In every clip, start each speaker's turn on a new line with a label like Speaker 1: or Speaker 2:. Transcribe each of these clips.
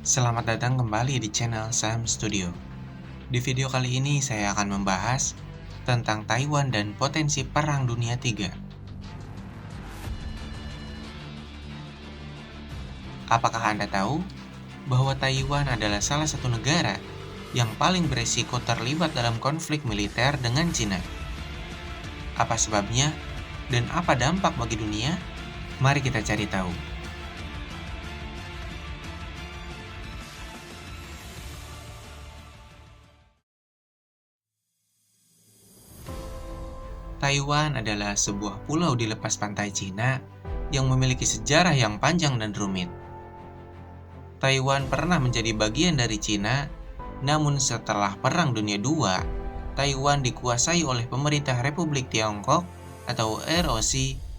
Speaker 1: Selamat datang kembali di channel Sam Studio. Di video kali ini saya akan membahas tentang Taiwan dan potensi Perang Dunia III. Apakah Anda tahu bahwa Taiwan adalah salah satu negara yang paling beresiko terlibat dalam konflik militer dengan Cina? Apa sebabnya dan apa dampak bagi dunia? Mari kita cari tahu. Taiwan adalah sebuah pulau di lepas pantai Cina yang memiliki sejarah yang panjang dan rumit. Taiwan pernah menjadi bagian dari Cina, namun setelah Perang Dunia II, Taiwan dikuasai oleh pemerintah Republik Tiongkok atau ROC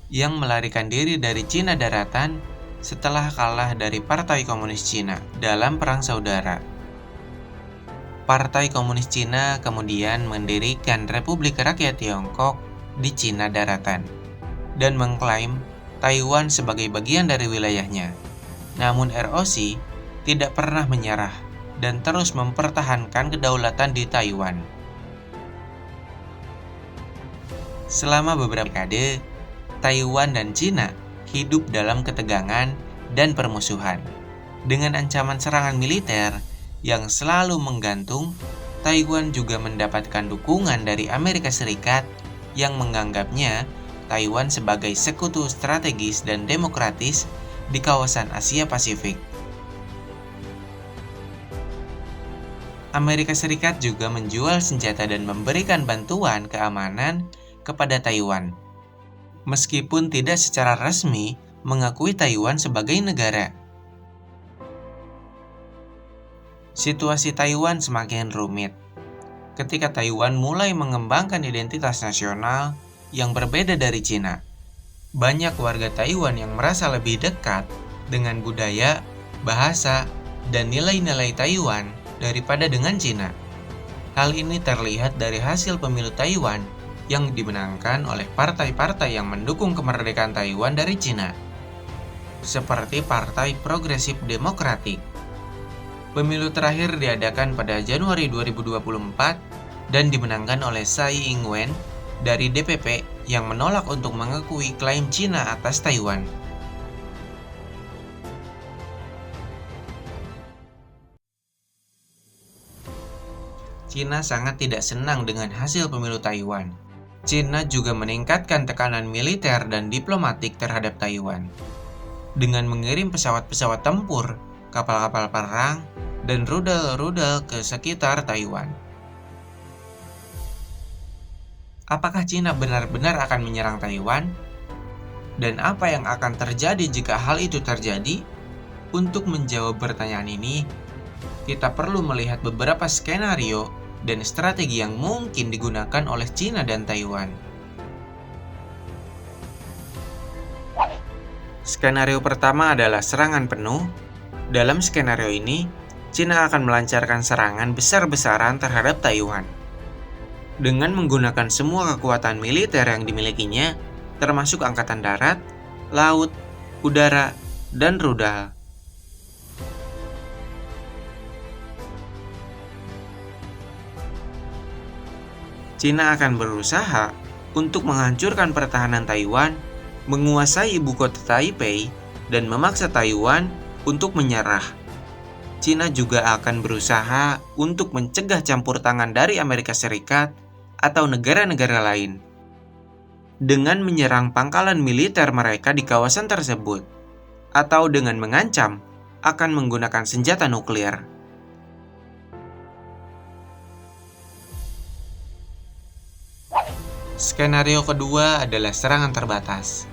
Speaker 1: yang melarikan diri dari Cina daratan setelah kalah dari Partai Komunis Cina dalam Perang Saudara. Partai Komunis Cina kemudian mendirikan Republik Rakyat Tiongkok di Cina daratan dan mengklaim Taiwan sebagai bagian dari wilayahnya. Namun ROC tidak pernah menyerah dan terus mempertahankan kedaulatan di Taiwan. Selama beberapa dekade, Taiwan dan Cina hidup dalam ketegangan dan permusuhan. Dengan ancaman serangan militer yang selalu menggantung, Taiwan juga mendapatkan dukungan dari Amerika Serikat yang menganggapnya Taiwan sebagai sekutu strategis dan demokratis di kawasan Asia Pasifik. Amerika Serikat juga menjual senjata dan memberikan bantuan keamanan kepada Taiwan, meskipun tidak secara resmi mengakui Taiwan sebagai negara. Situasi Taiwan semakin rumit ketika Taiwan mulai mengembangkan identitas nasional yang berbeda dari Cina. Banyak warga Taiwan yang merasa lebih dekat dengan budaya, bahasa, dan nilai-nilai Taiwan daripada dengan Cina. Hal ini terlihat dari hasil pemilu Taiwan yang dimenangkan oleh partai-partai yang mendukung kemerdekaan Taiwan dari Cina, seperti Partai Progresif Demokratik. Pemilu terakhir diadakan pada Januari 2024 dan dimenangkan oleh Tsai Ing-wen dari DPP yang menolak untuk mengakui klaim Cina atas Taiwan. Cina sangat tidak senang dengan hasil pemilu Taiwan. Cina juga meningkatkan tekanan militer dan diplomatik terhadap Taiwan dengan mengirim pesawat-pesawat tempur, kapal-kapal perang, dan rudal-rudal ke sekitar Taiwan. Apakah Cina benar-benar akan menyerang Taiwan? Dan apa yang akan terjadi jika hal itu terjadi? Untuk menjawab pertanyaan ini, kita perlu melihat beberapa skenario dan strategi yang mungkin digunakan oleh Cina dan Taiwan. Skenario pertama adalah serangan penuh. Dalam skenario ini, Cina akan melancarkan serangan besar-besaran terhadap Taiwan dengan menggunakan semua kekuatan militer yang dimilikinya, termasuk angkatan darat, laut, udara, dan rudal. Cina akan berusaha untuk menghancurkan pertahanan Taiwan, menguasai ibu kota Taipei, dan memaksa Taiwan untuk menyerah. Cina juga akan berusaha untuk mencegah campur tangan dari Amerika Serikat atau negara-negara lain dengan menyerang pangkalan militer mereka di kawasan tersebut, atau dengan mengancam akan menggunakan senjata nuklir. Skenario kedua adalah serangan terbatas.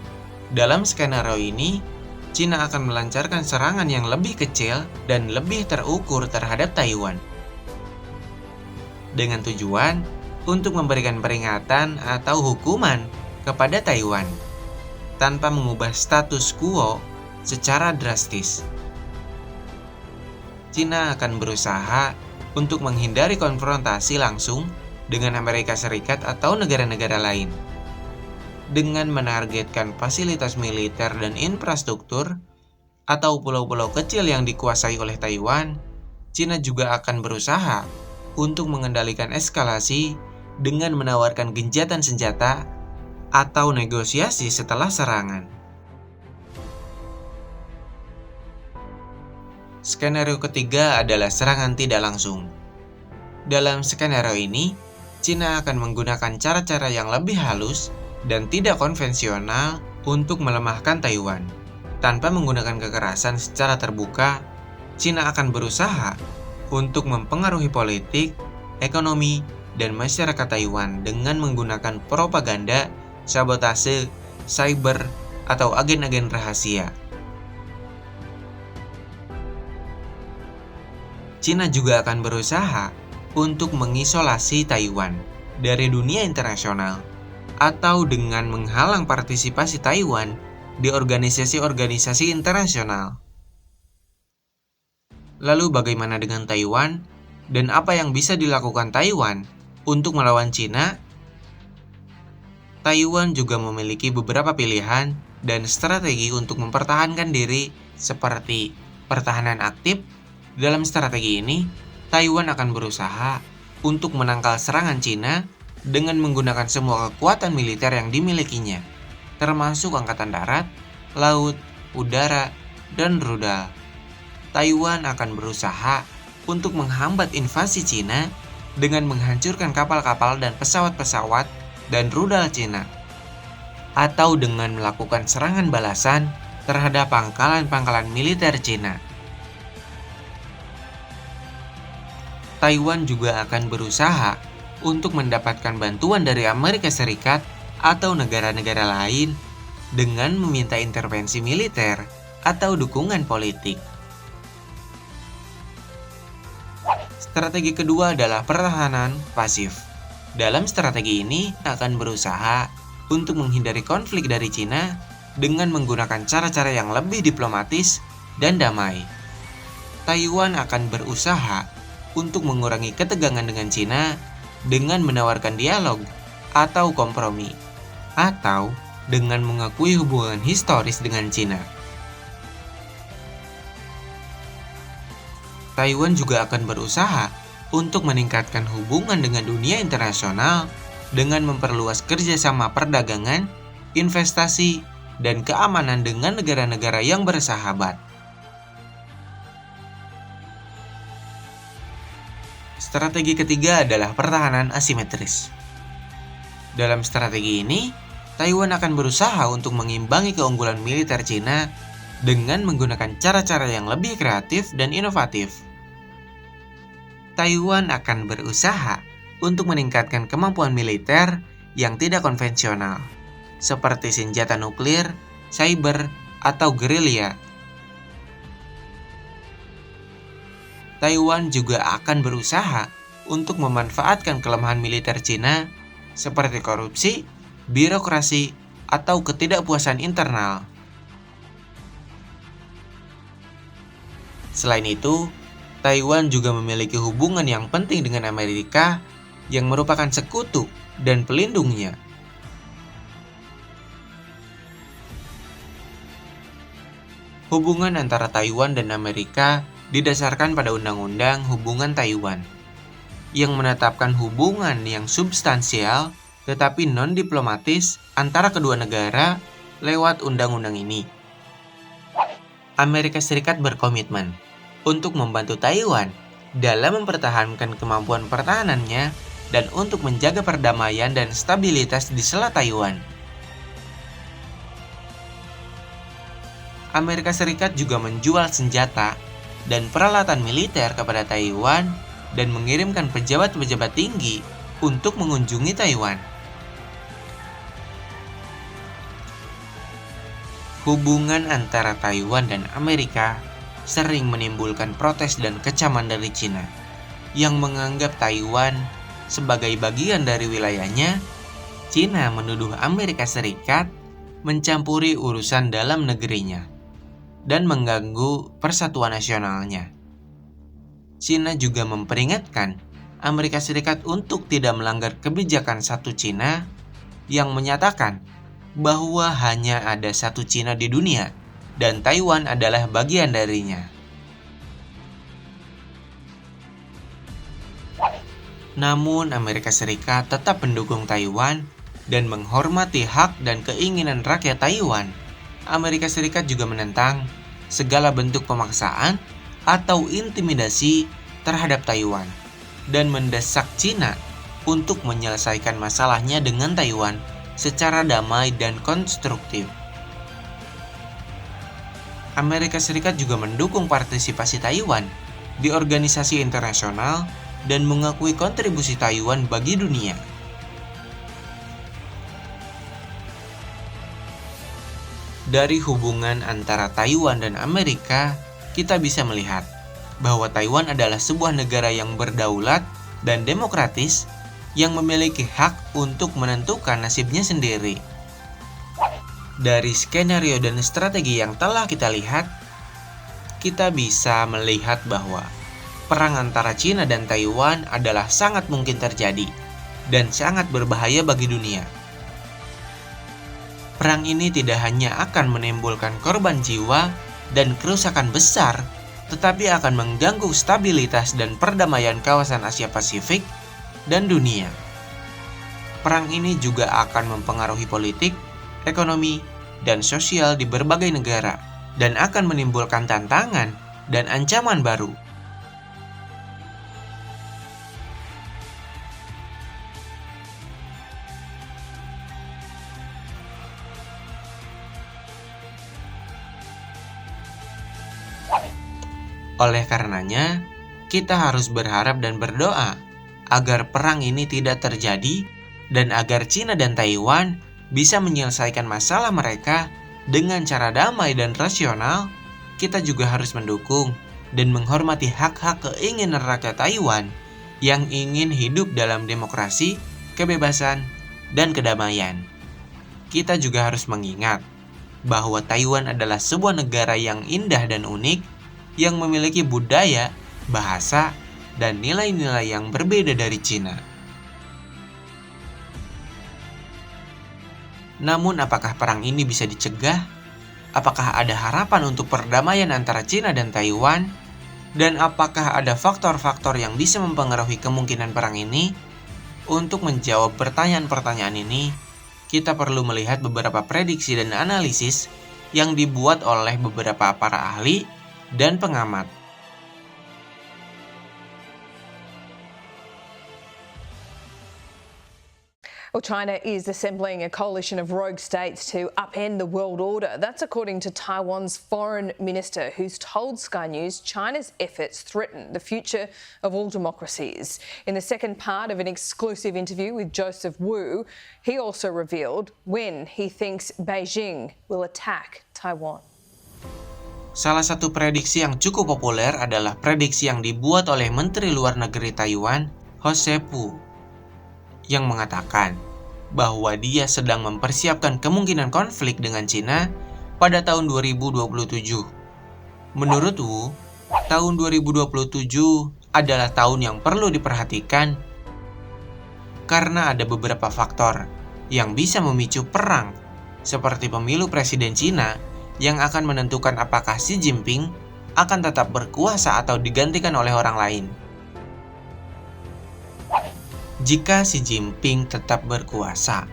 Speaker 1: Dalam skenario ini, Cina akan melancarkan serangan yang lebih kecil dan lebih terukur terhadap Taiwan, dengan tujuan untuk memberikan peringatan atau hukuman kepada Taiwan, tanpa mengubah status quo secara drastis. Cina akan berusaha untuk menghindari konfrontasi langsung dengan Amerika Serikat atau negara-negara lain, dengan menargetkan fasilitas militer dan infrastruktur atau pulau-pulau kecil yang dikuasai oleh Taiwan, Cina juga akan berusaha untuk mengendalikan eskalasi dengan menawarkan gencatan senjata atau negosiasi setelah serangan. Skenario ketiga adalah serangan tidak langsung. Dalam skenario ini, Cina akan menggunakan cara-cara yang lebih halus dan tidak konvensional untuk melemahkan Taiwan. Tanpa menggunakan kekerasan secara terbuka, Cina akan berusaha untuk mempengaruhi politik, ekonomi, dan masyarakat Taiwan dengan menggunakan propaganda, sabotase, cyber, atau agen-agen rahasia. Cina juga akan berusaha untuk mengisolasi Taiwan dari dunia internasional atau dengan menghalang partisipasi Taiwan di organisasi-organisasi internasional. Lalu bagaimana dengan Taiwan dan apa yang bisa dilakukan Taiwan untuk melawan Cina? Taiwan juga memiliki beberapa pilihan dan strategi untuk mempertahankan diri seperti pertahanan aktif. Dalam strategi ini, Taiwan akan berusaha untuk menangkal serangan Cina dengan menggunakan semua kekuatan militer yang dimilikinya, termasuk angkatan darat, laut, udara, dan rudal. Taiwan akan berusaha untuk menghambat invasi Cina dengan menghancurkan kapal-kapal dan pesawat-pesawat dan rudal Cina, atau dengan melakukan serangan balasan terhadap pangkalan-pangkalan militer Cina. Taiwan juga akan berusaha untuk mendapatkan bantuan dari Amerika Serikat atau negara-negara lain dengan meminta intervensi militer atau dukungan politik. Strategi kedua adalah pertahanan pasif. Dalam strategi ini akan berusaha untuk menghindari konflik dari Cina dengan menggunakan cara-cara yang lebih diplomatis dan damai. Taiwan akan berusaha untuk mengurangi ketegangan dengan Cina dengan menawarkan dialog atau kompromi, atau dengan mengakui hubungan historis dengan Cina. Taiwan juga akan berusaha untuk meningkatkan hubungan dengan dunia internasional dengan memperluas kerjasama perdagangan, investasi, dan keamanan dengan negara-negara yang bersahabat. Strategi ketiga adalah pertahanan asimetris. Dalam strategi ini, Taiwan akan berusaha untuk mengimbangi keunggulan militer Cina dengan menggunakan cara-cara yang lebih kreatif dan inovatif. Taiwan akan berusaha untuk meningkatkan kemampuan militer yang tidak konvensional, seperti senjata nuklir, cyber, atau gerilya. Taiwan juga akan berusaha untuk memanfaatkan kelemahan militer Cina seperti korupsi, birokrasi, atau ketidakpuasan internal. Selain itu, Taiwan juga memiliki hubungan yang penting dengan Amerika yang merupakan sekutu dan pelindungnya. Hubungan antara Taiwan dan Amerika didasarkan pada Undang-Undang Hubungan Taiwan yang menetapkan hubungan yang substansial tetapi non-diplomatis antara kedua negara lewat undang-undang ini. Amerika Serikat berkomitmen untuk membantu Taiwan dalam mempertahankan kemampuan pertahanannya dan untuk menjaga perdamaian dan stabilitas di Selat Taiwan. Amerika Serikat juga menjual senjata dan peralatan militer kepada Taiwan dan mengirimkan pejabat-pejabat tinggi untuk mengunjungi Taiwan. Hubungan antara Taiwan dan Amerika sering menimbulkan protes dan kecaman dari Cina yang menganggap Taiwan sebagai bagian dari wilayahnya. Cina menuduh Amerika Serikat mencampuri urusan dalam negerinya dan mengganggu persatuan nasionalnya. Cina juga memperingatkan Amerika Serikat untuk tidak melanggar kebijakan satu Cina yang menyatakan bahwa hanya ada satu Cina di dunia dan Taiwan adalah bagian darinya. Namun, Amerika Serikat tetap mendukung Taiwan dan menghormati hak dan keinginan rakyat Taiwan. Amerika Serikat juga menentang segala bentuk pemaksaan atau intimidasi terhadap Taiwan dan mendesak Cina untuk menyelesaikan masalahnya dengan Taiwan secara damai dan konstruktif. Amerika Serikat juga mendukung partisipasi Taiwan di organisasi internasional dan mengakui kontribusi Taiwan bagi dunia. Dari hubungan antara Taiwan dan Amerika, kita bisa melihat bahwa Taiwan adalah sebuah negara yang berdaulat dan demokratis yang memiliki hak untuk menentukan nasibnya sendiri. Dari skenario dan strategi yang telah kita lihat, kita bisa melihat bahwa perang antara Cina dan Taiwan adalah sangat mungkin terjadi dan sangat berbahaya bagi dunia. Perang ini tidak hanya akan menimbulkan korban jiwa dan kerusakan besar, tetapi akan mengganggu stabilitas dan perdamaian kawasan Asia Pasifik dan dunia. Perang ini juga akan mempengaruhi politik, ekonomi, dan sosial di berbagai negara, dan akan menimbulkan tantangan dan ancaman baru. Oleh karenanya, kita harus berharap dan berdoa agar perang ini tidak terjadi dan agar Cina dan Taiwan bisa menyelesaikan masalah mereka dengan cara damai dan rasional. Kita juga harus mendukung dan menghormati hak-hak keinginan rakyat Taiwan yang ingin hidup dalam demokrasi, kebebasan, dan kedamaian. Kita juga harus mengingat bahwa Taiwan adalah sebuah negara yang indah dan unik yang memiliki budaya, bahasa, dan nilai-nilai yang berbeda dari Cina. Namun, apakah perang ini bisa dicegah? Apakah ada harapan untuk perdamaian antara Cina dan Taiwan? Dan apakah ada faktor-faktor yang bisa mempengaruhi kemungkinan perang ini? Untuk menjawab pertanyaan-pertanyaan ini, kita perlu melihat beberapa prediksi dan analisis yang dibuat oleh beberapa para ahli dan pengamat.
Speaker 2: Well, China is assembling a coalition of rogue states to upend the world order. That's according to Taiwan's foreign minister, who's told Sky News China's efforts threaten the future of all democracies. In the second part of an exclusive interview with Joseph Wu, he also revealed when he thinks Beijing will attack Taiwan.
Speaker 1: Salah satu prediksi yang cukup populer adalah prediksi yang dibuat oleh Menteri Luar Negeri Taiwan, Ho Se-pu, yang mengatakan bahwa dia sedang mempersiapkan kemungkinan konflik dengan Cina pada tahun 2027. Menurut Wu, tahun 2027 adalah tahun yang perlu diperhatikan karena ada beberapa faktor yang bisa memicu perang, seperti pemilu presiden Cina yang akan menentukan apakah Xi Jinping akan tetap berkuasa atau digantikan oleh orang lain. Jika Xi Jinping tetap berkuasa,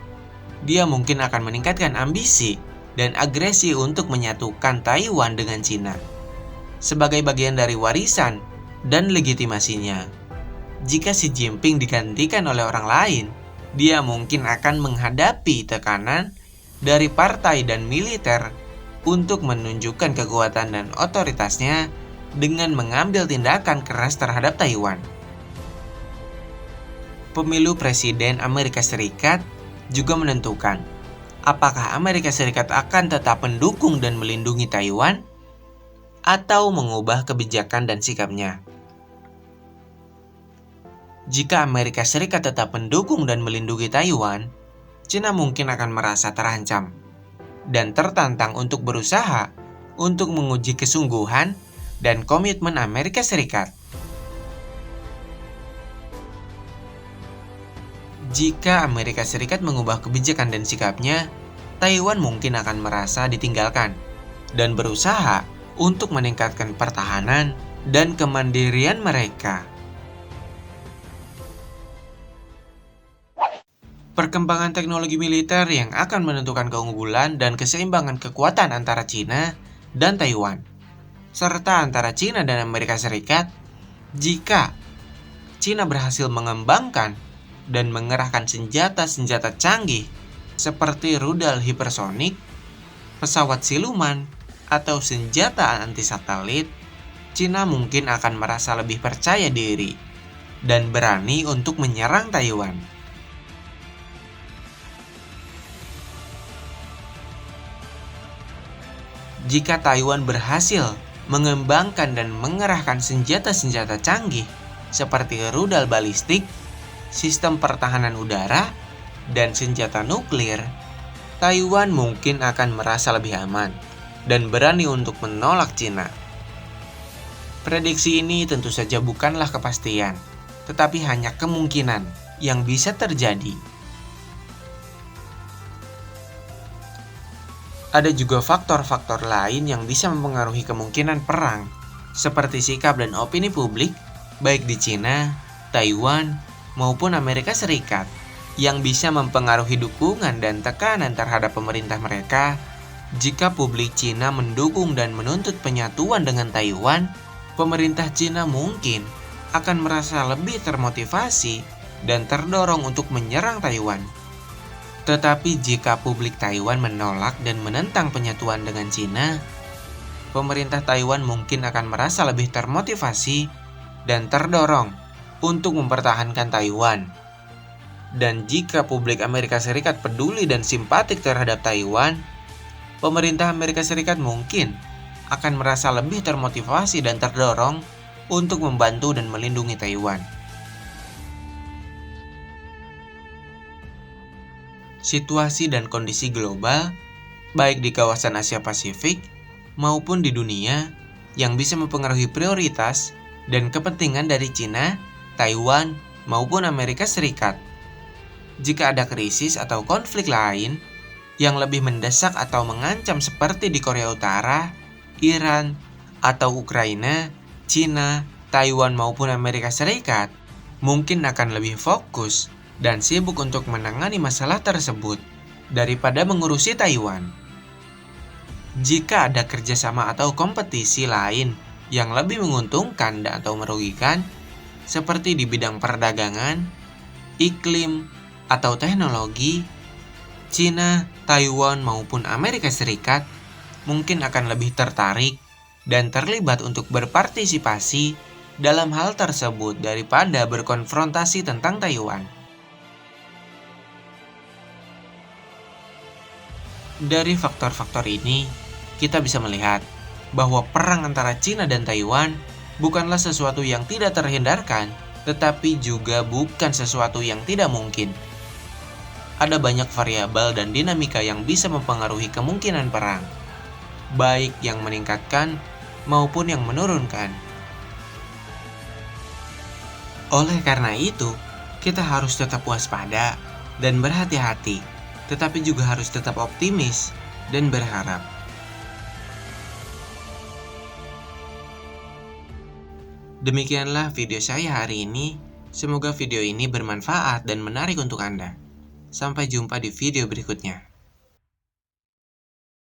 Speaker 1: dia mungkin akan meningkatkan ambisi dan agresi untuk menyatukan Taiwan dengan Cina sebagai bagian dari warisan dan legitimasinya. Jika Xi Jinping digantikan oleh orang lain, dia mungkin akan menghadapi tekanan dari partai dan militer untuk menunjukkan kekuatan dan otoritasnya dengan mengambil tindakan keras terhadap Taiwan. Pemilu Presiden Amerika Serikat juga menentukan apakah Amerika Serikat akan tetap mendukung dan melindungi Taiwan atau mengubah kebijakan dan sikapnya. Jika Amerika Serikat tetap mendukung dan melindungi Taiwan, Cina mungkin akan merasa terancam dan tertantang untuk berusaha untuk menguji kesungguhan dan komitmen Amerika Serikat. Jika Amerika Serikat mengubah kebijakan dan sikapnya, Taiwan mungkin akan merasa ditinggalkan dan berusaha untuk meningkatkan pertahanan dan kemandirian mereka. Perkembangan teknologi militer yang akan menentukan keunggulan dan keseimbangan kekuatan antara China dan Taiwan, serta antara China dan Amerika Serikat. Jika China berhasil mengembangkan dan mengerahkan senjata-senjata canggih seperti rudal hipersonik, pesawat siluman, atau senjata anti-satelit, China mungkin akan merasa lebih percaya diri dan berani untuk menyerang Taiwan. Jika Taiwan berhasil mengembangkan dan mengerahkan senjata-senjata canggih seperti rudal balistik, sistem pertahanan udara, dan senjata nuklir, Taiwan mungkin akan merasa lebih aman dan berani untuk menolak China. Prediksi ini tentu saja bukanlah kepastian, tetapi hanya kemungkinan yang bisa terjadi. Ada juga faktor-faktor lain yang bisa mempengaruhi kemungkinan perang, seperti sikap dan opini publik, baik di China, Taiwan, maupun Amerika Serikat, yang bisa mempengaruhi dukungan dan tekanan terhadap pemerintah mereka. Jika publik China mendukung dan menuntut penyatuan dengan Taiwan, pemerintah China mungkin akan merasa lebih termotivasi dan terdorong untuk menyerang Taiwan. Tetapi jika publik Taiwan menolak dan menentang penyatuan dengan China, pemerintah Taiwan mungkin akan merasa lebih termotivasi dan terdorong untuk mempertahankan Taiwan. Dan jika publik Amerika Serikat peduli dan simpatik terhadap Taiwan, pemerintah Amerika Serikat mungkin akan merasa lebih termotivasi dan terdorong untuk membantu dan melindungi Taiwan. Situasi dan kondisi global, baik di kawasan Asia Pasifik maupun di dunia, yang bisa mempengaruhi prioritas dan kepentingan dari China, Taiwan, maupun Amerika Serikat. Jika ada krisis atau konflik lain yang lebih mendesak atau mengancam seperti di Korea Utara, Iran, atau Ukraina, China, Taiwan, maupun Amerika Serikat mungkin akan lebih fokus dan sibuk untuk menangani masalah tersebut daripada mengurusi Taiwan. Jika ada kerjasama atau kompetisi lain yang lebih menguntungkan atau merugikan, seperti di bidang perdagangan, iklim, atau teknologi, China, Taiwan, maupun Amerika Serikat mungkin akan lebih tertarik dan terlibat untuk berpartisipasi dalam hal tersebut daripada berkonfrontasi tentang Taiwan. Dari faktor-faktor ini, kita bisa melihat bahwa perang antara China dan Taiwan bukanlah sesuatu yang tidak terhindarkan, tetapi juga bukan sesuatu yang tidak mungkin. Ada banyak variabel dan dinamika yang bisa mempengaruhi kemungkinan perang, baik yang meningkatkan maupun yang menurunkan. Oleh karena itu, kita harus tetap waspada dan berhati-hati, tetapi juga harus tetap optimis dan berharap. Demikianlah video saya hari ini. Semoga video ini bermanfaat dan menarik untuk Anda. Sampai jumpa di video berikutnya.